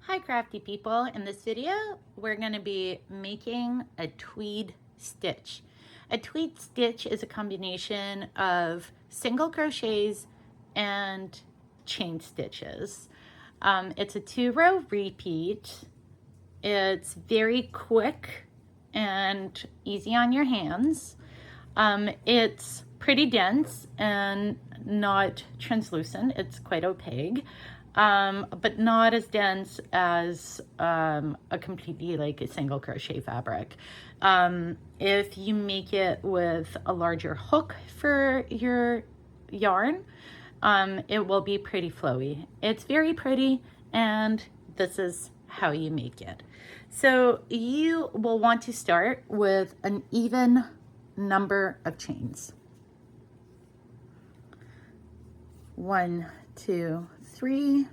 Hi crafty people, in this video we're going to be making a tweed stitch. A tweed stitch is a combination of single crochets and chain stitches. It's a 2-row repeat. It's very quick and easy on your hands. It's pretty dense and not translucent. It's quite opaque. But not as dense as a completely like a single crochet fabric. If you make it with a larger hook for your yarn, it will be pretty flowy. It's very pretty, and this is how you make it. So you will want to start with an even number of chains. 1, 2, 3,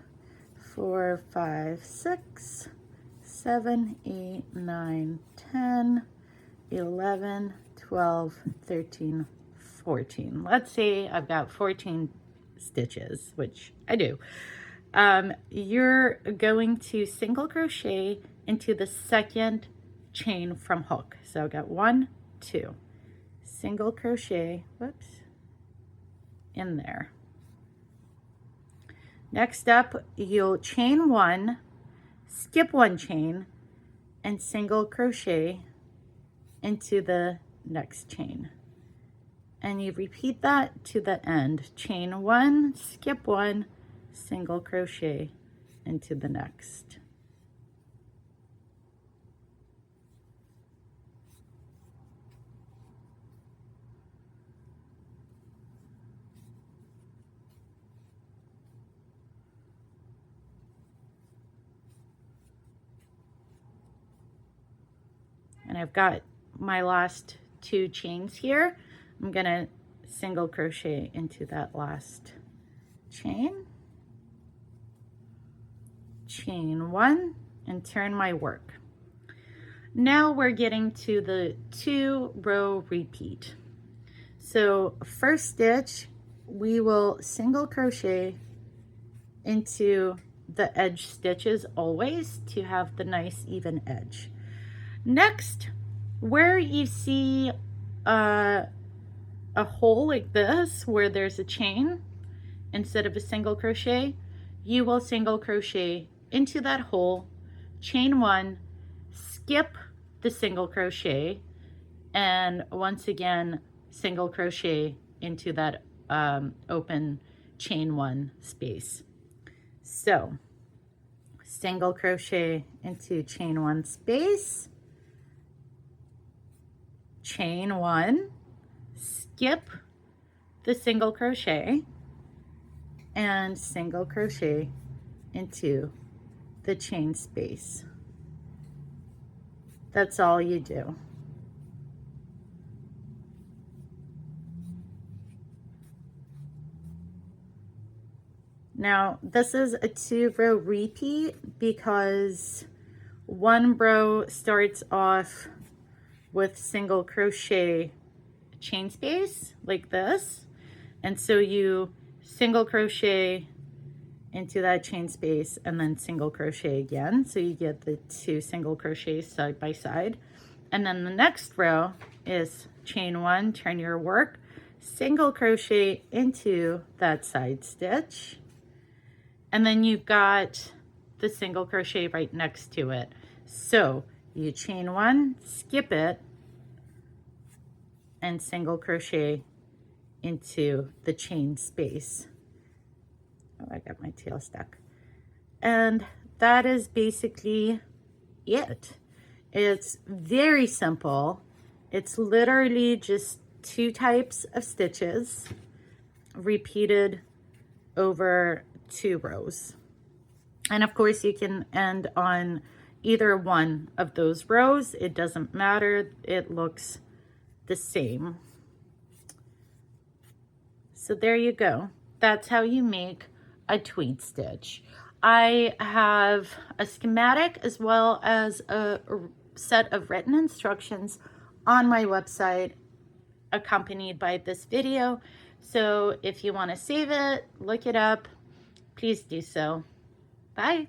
4, 5, 6, 7, 8, 9, 10, 11, 12, 13, 14. Let's say I've got 14 stitches, which I do. You're going to single crochet into the second chain from hook. So I've got 1, 2, single crochet, whoops, in there. Next up, you'll chain 1, skip 1 chain, and single crochet into the next chain. And you repeat that to the end. Chain 1, skip 1, single crochet into the next. And I've got my last 2 chains here. I'm gonna single crochet into that last chain, chain 1, and turn my work. Now we're getting to the 2-row repeat. So first stitch, we will single crochet into the edge stitches always to have the nice even edge. Next, where you see a hole like this, where there's a chain instead of a single crochet, you will single crochet into that hole, chain 1, skip the single crochet, and once again, single crochet into that open chain 1 space. So, single crochet into chain 1 space, chain 1, skip the single crochet, and single crochet into the chain space. That's all you do. Now this is a 2-row repeat because 1 row starts off with single crochet chain space like this, and so you single crochet into that chain space and then single crochet again, so you get the 2 single crochets side by side. And then the next row is chain 1, turn your work, single crochet into that side stitch, and then you've got the single crochet right next to it. So you chain 1, skip it, and single crochet into the chain space. Oh, I got my tail stuck. And that is basically it. It's very simple. It's literally just 2 types of stitches repeated over 2 rows. And of course you can end on either one of those rows. It doesn't matter. It looks the same. So there you go. That's how you make a tweed stitch. I have a schematic as well as a set of written instructions on my website accompanied by this video. So if you want to save it, look it up, please do so. Bye.